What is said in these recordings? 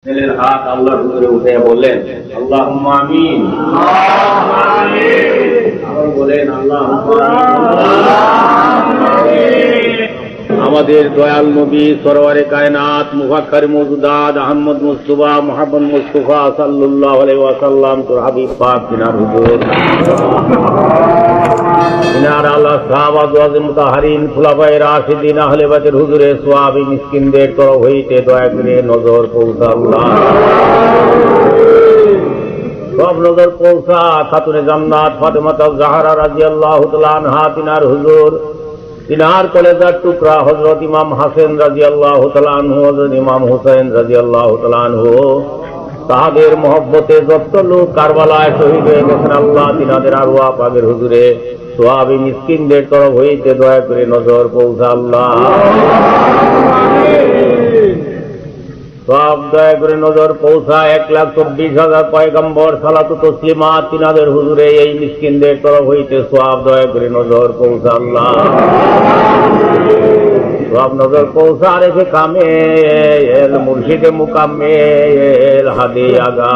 ছেলের হাত আল্লাহর উপরে উঠে বললেন আল্লাহুম্মা আমিন। আবার বলেন আল্লাহুম্মা আমিন। আমাদের দয়াল নবী সরওয়ারে কায়নাত মুফাক্কির মওজুদাত আহমদ মুস্তাফা মুহাম্মদ মুস্তাফা সাল্লাল্লাহু আলাইহি ওয়াসাল্লাম তোর হাবিব পাক তিনার হুজুর তিনার আল্লাহ সাহাবা ওয়াজ মুতাহারিন খুলাফায়ে রাশিদিন আহলে বাইতের হুজুরে সোয়াবি মিসকিনদের তরফ হইতে দয়া করে নজর পৌঁছা আল্লাহ সব নজর পৌঁছা খাতুনে জান্নাত ফাতেমা জাহরা রাদিয়াল্লাহু তাআলা আনহা তিনার হুজুর তিনার কলেজার টুকরা হযরত ইমাম হাসান রাদিয়াল্লাহু তাআলা আনহু হযরত ইমাম হুসাইন রাদিয়াল্লাহু তাআলা আনহু তাহাদের মহব্বতে যত লোক কারবালায় শহীদ হয়ে গেছেন আল্লাহ তিনাদের আরওয়াহ পাকের হুজুরে সোয়াবি মিসকিনদের তরফ হইতে দয়া করে নজর পৌঁছা আল্লাহ সব দয়া করে নজর পৌঁছা 1,24,000 পয়গম্বর সালাতু তসলিমাত তিনাদের হুজুরে এই মিসকিনদের তরফ হইতে সব দয়া করে নজর পৌঁছা আল্লাহ সব নজর পৌঁছা রেখে কামে এল মুর্শিদে মুকামে এল হাদে আগা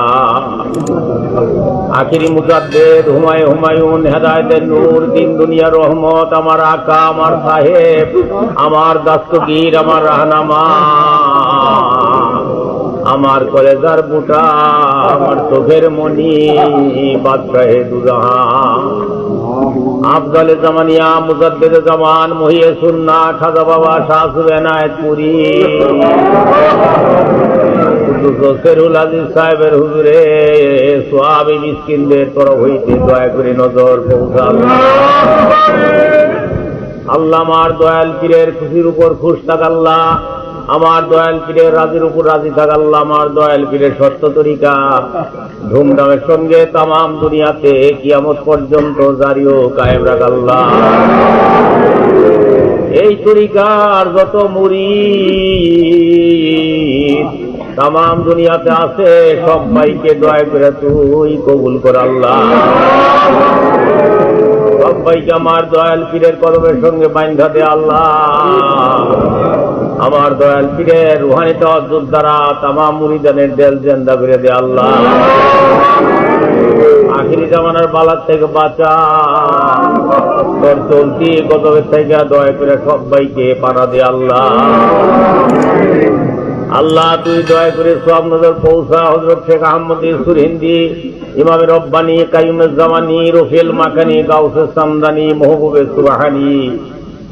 আখিরি মুজাদ্দেদ হুমায়ুন হেদায়েতের নূর দিন দুনিয়া রহমত আমার আকা আমার সাহেব আমার দস্তগীর আমার রাহনামা আমার কলেজার বুটা আমার চোখের মনি বাদশাহে দুজাহান আফজালে জামানিয়া মুজাদ্দিদে জামান মহিয়ে সুন্নাহ খাজা বাবা শাহ সুবেনায়তপুরি কুদ্দুসেরুল আজিজ সাহেবের হুজুরে সোয়াবি মিসকিনদের তরফ হইতে দয়া করে নজর পৌঁছা আল্লাহ আমার দয়াল পীরের খুশির উপর খুশ থাক আল্লাহ আমার দয়াল পীরের রাজির উপর রাজি থাক আল্লাহ আমার দয়াল পীরের সত্য তরিকা ধুমধামের সঙ্গে তামাম দুনিয়াতে কিয়ামত পর্যন্ত জারি ও কায়েম রাখ আল্লাহ এই তরিকার যত মুরিদ তামাম দুনিয়াতে আছে সবাইকে দয়া করে তুই কবুল কর আল্লাহ সবাইকে আমার দয়াল পীরের কদমের সঙ্গে বাঁধা দে আল্লাহ আমার দয়াল পীরের রুহানি তাওয়াজ্জুদ দ্বারা তামাম মুরিদানের দিল জিন্দা করে দে আল্লাহ আখিরি জামানার বালার থেকে বাঁচা তোর চলতি গজবের থেকে দয়া করে সবাইকে পানা দে আল্লাহ আল্লাহ তুই দয়া করে সব নজর পৌঁছা হযরত শেখ আহমদ ইউসুফ হিন্দি ইমামে রব্বানি কাইয়ুমুজ জামানি রফিল মাকানি গাউসুস সামদানি মাহবুবে সুবহানি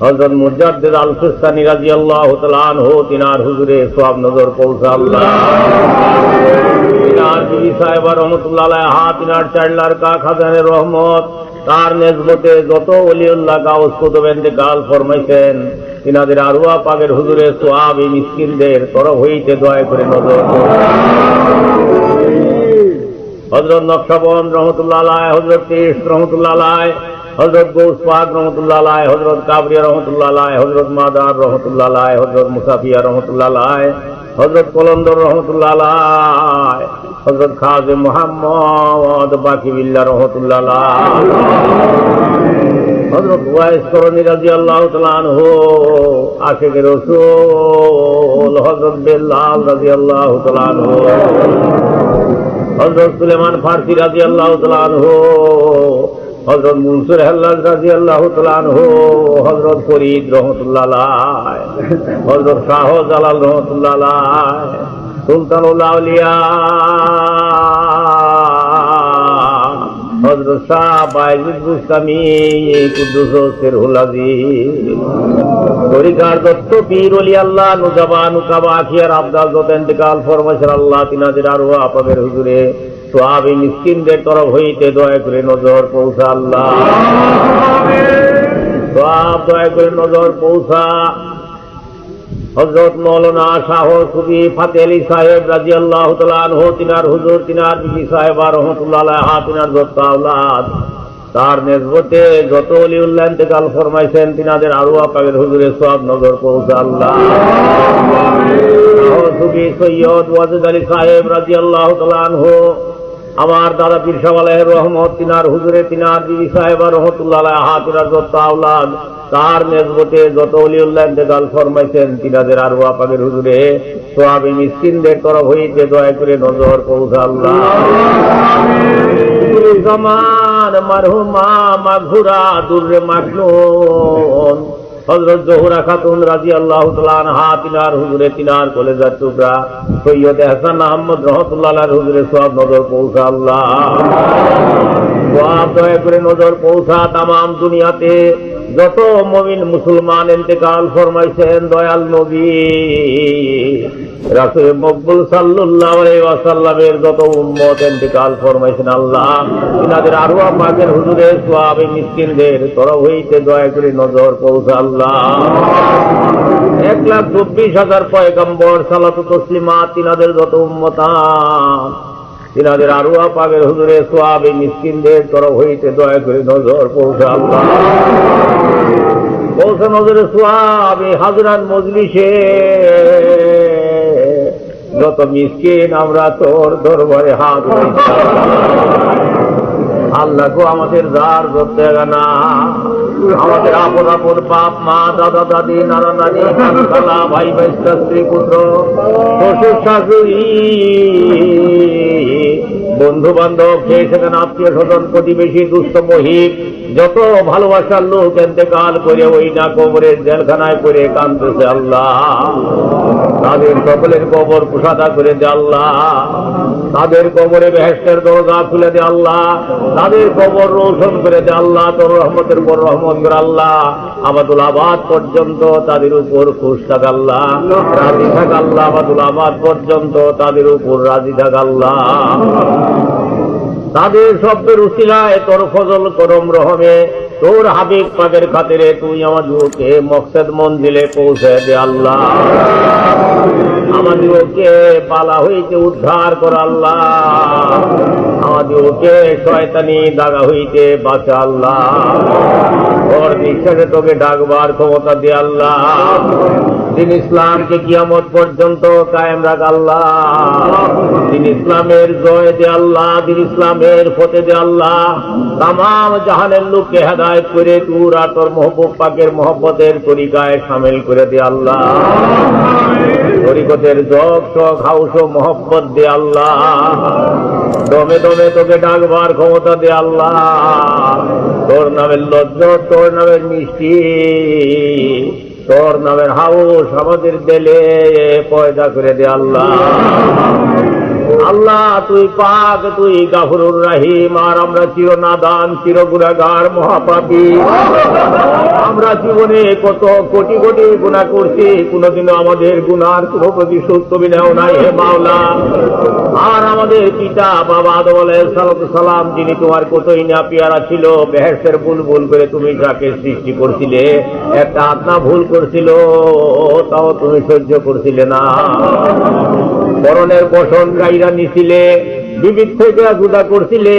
হযরত মুজাদ্দিদ আল সিস্তানি রাদিয়াল্লাহু তাআলা আনহু তিনার হুজুরে সব নজর পৌঁছা আল্লাহ তিনার বিবি সাহেবা রহমাতুল্লাহ আলাইহা তিনার চাইল্লার কা খাজানের রহমত তার নেসবতে যত ওলিউল্লাহ গাউস কুতুব ইন্তেকাল ফরমাইছেন তিনাদের আরওয়াহ পাকের হুজুরে সোয়াবি মিসকিনদের তরফ হইতে দয়া করে নজর হযরত নকশবন্দ রহমাতুল্লাহ আলাইহি হযরত তিস রহমাতুল্লাহ আলাইহি হযরত গৌস পাক রহমাতুল্লাহ আলাইহি হযরত কাবরিয়া রহমাতুল্লাহ আলাইহি হযরত মাদার রহমাতুল্লাহ আলাইহি হযরত মুসাফিয়া রহমাতুল্লাহ আলাইহি হযরত কলন্দর রহমাতুল্লাহ আলাইহি হযরত খাজে মুহাম্মদ বাকি বিল্লাহ রহমাতুল্লাহ আলাইহি হযরত ওয়াইস করনী রাদিয়াল্লাহু তাআলা আনহু আশিক রাসূল হযরত বিল্লাল রাদিয়াল্লাহু তাআলা আনহু হযরত সুলেমান ফারসি রাদিয়াল্লাহু তাআলা আনহু হযরত মুনসুর হাল্লাজ রাদিয়াল্লাহু তাআলা আনহু হযরত ফরিদ রাহমাতুল্লাহ আলাইহি হযরত শাহ জালাল রাহমাতুল্লাহ আলাইহি সুলতানুল আউলিয়া হযরত শাহ বাইজিদ বুস্তামি কুদ্দুস সিরহুল আজিজ তরিকার দত্ত পীর ওলি আল্লাহ নুজাবা নুকাবা আখিয়ার আবদাল যত ইন্তেকাল ফরমাইছেন আল্লাহ তিনাদের আরওয়াহ পাকের হুজুরে সোয়াবি মিসকিনদের তরফ হইতে দয়া করে নজর পৌঁছা আল্লাহ সব দয়া করে নজর পৌঁছা হযরত মাওলানা শাহ সুফি ফাতেহ আলী সাহেব রাদিয়াল্লাহু তাআলা আনহু তিনার হুজুর তিনার বিবি সাহেবা রাহমাতুল্লাহ আলাইহা তিনার যত আওলাদ তার নেসবতে যত ওলিউল্লাহ ইন্তেকাল ফরমাইছেন তিনাদের আরওয়াহ পাকের হুজুরে সব নজর পৌঁছা আল্লাহ শাহ সুফি সৈয়দ ওয়াজিদ আলী সাহেব রাদিয়াল্লাহু তাআলা আনহু আমার দাদা পীর সাহেব আলাইহির রহমত, তিনার হুজুরে, তিনার বিবি সাহেবা রহমতুল্লাহ আলাইহা, তিনার যত আওলাদ, তার নেসবতে যত ওলিউল্লাহ ইন্তেকাল ফরমাইছেন, তিনাদের আরওয়াহ পাকের হুজুরে সওয়াবে মিসকিনদের তরফ হইতে দয়া করে নজর পৌঁছা আল্লাহ। জামান মারহুমা মাগফুরা দুররে মাকনুন হযরত জোহরা খাতুন রাদিয়াল্লাহু তাআলা আনহা, তিনার হুজুরে, তিনার কলেজার টুকরা সৈয়দ হাসান আহমদ রহমাতুল্লাহ আলাইহির হুজুরে সব নজর পৌঁছা আল্লাহ। সব দয়া করে নজর পৌঁছা। তামাম দুনিয়াতে যত মুমিন মুসলমান ইন্তেকাল ফরমাইছেন, দয়াল নবী রাসূল মকবুল সাল্লাল্লাহু আলাইহি ওয়াসাল্লামের যত উম্মত ইন্তেকাল ফরমাইছেন, আল্লাহ তিনাদের আরওয়াহ পাকের হুজুরে সওয়াবে মিসকিনদের তরফ হইতে দয়া করে নজর পৌঁছা আল্লাহ। 1,24,000 পয়গম্বর সালাত ও তাসলিমাত তিনাদের যত উম্মতান, তিনাদের আরওয়াহ পাকের হুজুরে সওয়াবে মিসকিনদের তরফ হইতে দয়া করে নজর পৌঁছা আল্লাহ। পৌঁছা নজরে সওয়াবে হাজরান মজলিসে যত মিসকিন আমরা তোর দরবারে হাত উঠাইছি আল্লাহ গো, আমাদের যার ধরতে না, আমাদের আপন আপন বাপ মা, দাদা দাদি, নানা নানি, খালা ভাই ভাই, স্ত্রী পুত্র, শ্বশুর শাশুড়ি, বন্ধু বান্ধব, সেই সেখানে আত্মীয় স্বজন, প্রতিবেশী, দুস্থ মহিব, যত ভালোবাসার লোক ইন্তেকাল করে ওই না কবরের জেলখানায় পড়ে কাঁদতেছে, আল্লাহ তাদের সকলের কবর কুশাদা করে দে আল্লাহ, তাদের কবরে বেহেশতের দরজা খুলে দে আল্লাহ, তাদের কবর রোশন করে দে আল্লাহ, তোর রহমতের পর রহমত করে আল্লাহ, আবাদুল আবাদ পর্যন্ত তাদের উপর খুশ থাক আল্লাহ, রাজি থাক আল্লাহ, আবাদুল আবাদ পর্যন্ত তাদের উপর রাজি থাক আল্লাহ। তাদের শব্দের উসিলায় তোর ফজল করম রহমে, তোর হাবিব পাকের খাতিরে তুই আমাদেরকে মকসদ মঞ্জিলে পৌঁছে দে আল্লাহ, আমাদেরকে বালা হইতে উদ্ধার কর আল্লাহ, আমাদেরকে শয়তানি দাগা হইতে বাঁচা আল্লাহ, ওর নিঃশ্বাসে তোকে ডাকবার ক্ষমতা দে আল্লাহ, দিন ইসলামকে কিয়ামত পর্যন্ত কায়েম রাখ আল্লাহ, দিন ইসলামের জয় দে আল্লাহ, দিন ইসলামের ফতে দে আল্লাহ, তামাম জাহানের লোককে হেদায়েত করে তোর আর তোর মহবুব পাকের মহব্বতের তরিকায় শামিল করে দে আল্লাহ, তরিকতের জগ শখ হাউস ও মহব্বত দে আল্লাহ, দমে দমে তোকে ডাকবার ক্ষমতা দে আল্লাহ, তোর নামের লজ্জত, তোর নামের মিষ্টি, তোর নামের হাউস আমাদের দিলে পয়দা করে দে আল্লাহ। আল্লাহ তুই পাক, তুই গাফুরুর রহিম, আর আমরা চির নাদান, চির গুনাহগার, মহাপাপী, আমরা জীবনে কত কোটি কোটি গুনাহ করছি, কোনদিনও আমাদের গুনার কোনো প্রতিশোধ তুমি নেও নাই হে মাওলা। আর আমাদের পিতা বাবা আদম আলাইহিস সালাম, যিনি তোমার কতই না পেয়ারা ছিল, বেহেশতের বুলবুল করে তুমি যাকে সৃষ্টি করছিলে, একটা আত্মা ভুল করছিল, তাও তুমি সহ্য করছিলে না, মরণের বসন গাইরা নিছিলে, বিবিধ থেকে জুদা করছিলে,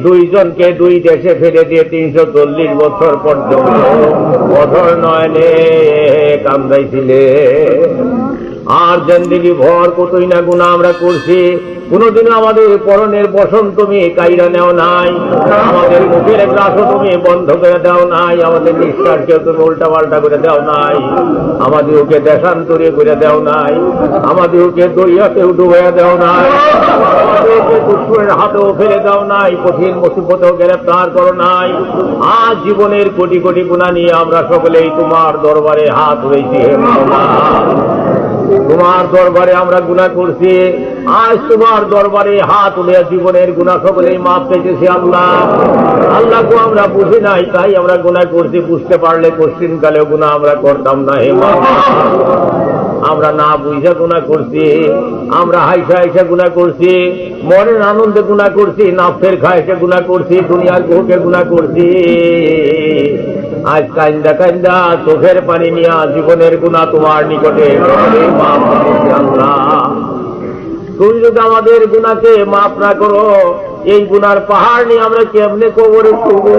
দুইজনকে দুই দেশে ফেলে দিয়ে 340 বছর পর্যন্ত বছর নয়নে কান্দাইছিলে। আর জিন্দেগি ভর কতই না গুনাহ আমরা করছি, কোনদিন আমাদের পরনের বসন তুমি কাইরা নেও নাই, আমাদের মুখের গ্রাসও তুমি বন্ধ করে দাও নাই, আমাদের নিঃশ্বাসকেও তুমি উল্টা পাল্টা করে দাও নাই, আমাদের ওকে দেশান্তরে করে দাও নাই, আমাদের ওকে দরিয়াতেও ডুবাইয়া দাও নাই, আমাদের ওকে দুশ্মনের হাতেও ফেলে দাও নাই, কঠিন মুসিবতেও গ্রেফতার করো নাই। আজ জীবনের কোটি কোটি গুনাহ নিয়ে আমরা সকলেই তোমার দরবারে হাত রয়েছি হে মাওলা, তোমার দরবারে আমরা গুনাহ করছি, আজ তোমার দরবারে হাত তুলে জীবনের গুনাহ সকলেই মাফ পেয়েছি আল্লাহ। আল্লাহ গো, আমরা বুঝি নাই তাই আমরা গুনাহ করছি, বুঝতে পারলে কোশ্চিন কালেও গুনাহ আমরা করতাম না হে মাওলা। আমরা না বুঝা গুনাহ করছি, আমরা হাইসা হাইসা গুনাহ করছি, মনের আনন্দে গুনাহ করছি, নাফসের খাইসে গুনাহ করছি, দুনিয়ার ভোগে গুনাহ করছি। আজ কান্দা কান্দা চোখের পানি নিয়া জীবনের গুনাহ তোমার নিকটে মাফ করছি আল্লাহ। তুমি যদি আমাদের গুনাহকে মাফ না করো, এই গুনার পাহাড় নিয়ে আমরা কেমনে কবরে শুবো?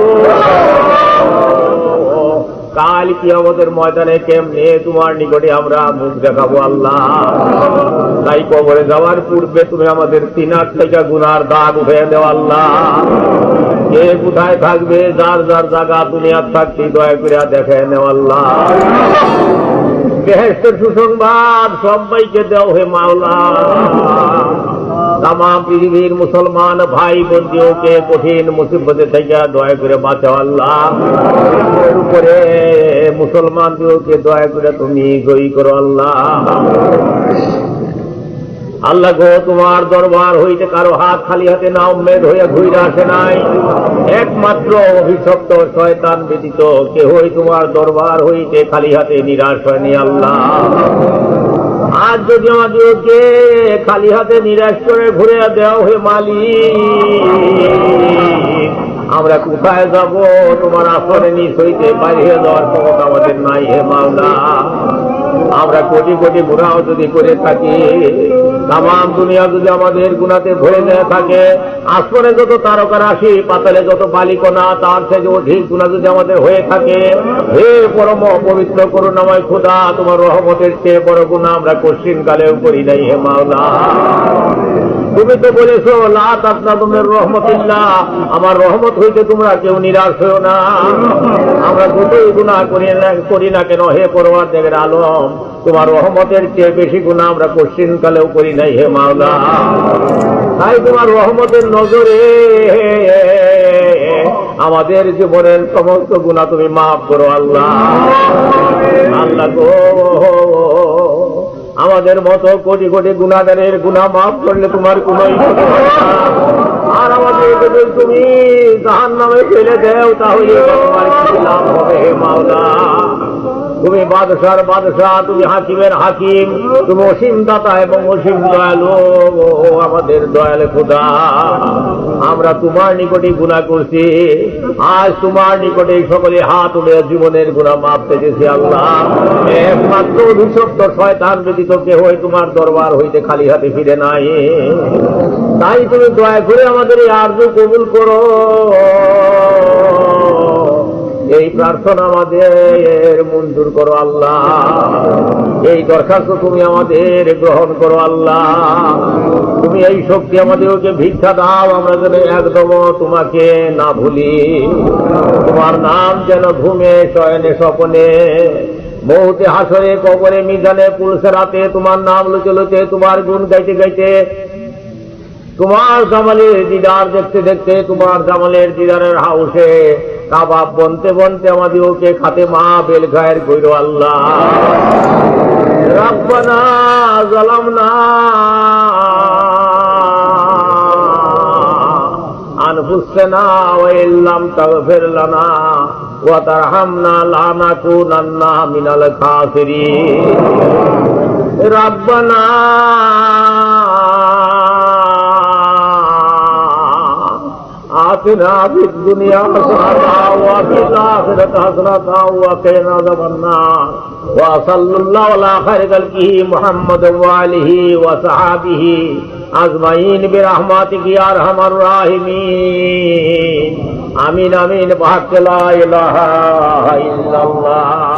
কাল কিয়ামতের ময়দানে কেমনে তোমার নিকটে আমরা মুখ দেখাবো আল্লাহ। তাই কবরে যাওয়ার পূর্বে তুমি আমাদের সিনার থেকে গুনার দাগ উঠে দেও আল্লাহ। কে কোথায় থাকবে, যার যার জায়গা দুনিয়ার থাকতে দয়া করে দেখে নেও আল্লাহ। বেহেশতের সুসংবাদ সবাইকে দেও হে মাওলা। তাম পৃথিবীর মুসলমান ভাই বন্ধুকে কঠিন মুসিবতে থেকে দয়া করে বাঁচাও আল্লাহ। উপরে মুসলমানদেরকে দয়া করে তুমি জয়ী করো আল্লাহ। আল্লাহ গো, তোমার দরবার হইতে কারো হাত খালি হাতে না উম্মেদ হইয়া ঘুরে আসে নাই। একমাত্র অভিশপ্ত শয়তান ব্যতীত কেহই তোমার দরবার হইতে খালি হাতে নিরাশ হয়নি আল্লাহ। আজ যদি আমাদেরকে খালি হাতে নিরাশ করে ঘুরে দেওয়া হে মালিক, আমরা কোথায় যাব? তোমার আসরে নিচ হইতে বাইরে যাওয়ার ক্ষমতা আমাদের নাই হে মাওলা। আমরা কোটি কোটি গুনাহ যদি করে থাকি, তাম দুনিয়া যদি আমাদের গুনাতে ভরে দেয়া থাকে, আসমানে যত তারকা রাশি, পাতালে যত বালিকণা, তার থেকে অধিক গুনাহ যদি আমাদের হয়ে থাকে, হে পরম পবিত্র করুণাময় খোদা, তোমার রহমতের চেয়ে বড় গুনাহ আমরা কঠিন কালেও করি নাই হে মাওলা। তুমি তো বলেছো লা তাকনাতু মির রাহমাতিল্লাহ, আমার রহমত হইতে তোমরা কেউ নিরাশ হও না। আমরা যতই গুনাহ করি না কেন হে পরওয়ারদিগার আলম, তোমার রহমতের চেয়ে বেশি গুনাহ আমরা কঠিন কালেও করি নাই হে মাওলা। তাই তোমার রহমতের নজরে আমাদের জীবনের সমস্ত গুনাহ তুমি মাফ করো আল্লাহ। আল্লাহ গো, আমাদের মতো কোটি কোটি গুনাহগারের গুনাহ মাফ করলে তোমার কোন আর আমাদের যদি তুমি জাহান্নামে ফেলে দেও তাহলে তোমার কি লাভ হবে হে মাওলা। তুমি বাদশার বাদশাহ, তুমি হাকিমের হাকিম, তুমি অসীম দাতা এবং অসীম দয়ালু। আমাদের দয়াল খোদা, আমরা তোমার নিকটে গুনাহ করছি, আজ তোমার নিকটে সকলে হাত তুলে জীবনের গুনাহ মাফ পেয়েছি আল্লাহ। একমাত্র অভিশপ্ত শয়তান ব্যতীত কেহ তোমার দরবার হইতে খালি হাতে ফিরে নাই। তাই তুমি দয়া করে আমাদের এই আরজু কবুল করো। এই প্রার্থনা আমাদের মঞ্জুর করো আল্লাহ। এই দরখাস্ত তুমি আমাদের গ্রহণ করো আল্লাহ। তুমি এই শক্তি আমাদেরকে ভিক্ষা দাও, আমরা যেন একদম তোমাকে না ভুলি। তোমার নাম যেন ঘুমে শয়নে স্বপনে, মৌতে হাসরে কবরে মিজানে পুলসে রাতে তোমার নাম লুচে লুচে, তোমার গুণ গাইতে গাইতে, তোমার জামালের দিদার দেখতে দেখতে, তোমার জামালের দিদারের হাউসে কাবাব বনতে বনতে আমাদেরকে খাতে মা বেল গায়ের কইরো আল্লাহ। রব্বানা যালামনা আনফুসানা ওয়া ইল্লাম তাগফির লানা ওয়া তারহামনা লানাকুনান্না মিনাল খাসিরিন। রব্বানা آتنا في الدنيا حسنة وفي الآخرة حسنة وقنا عذاب النار وصلى الله على خير خلقه محمد وآله وصحابه أجمعين برحمتك يا أرحم الراحمين آمين آمين بحق لا إله إلا الله.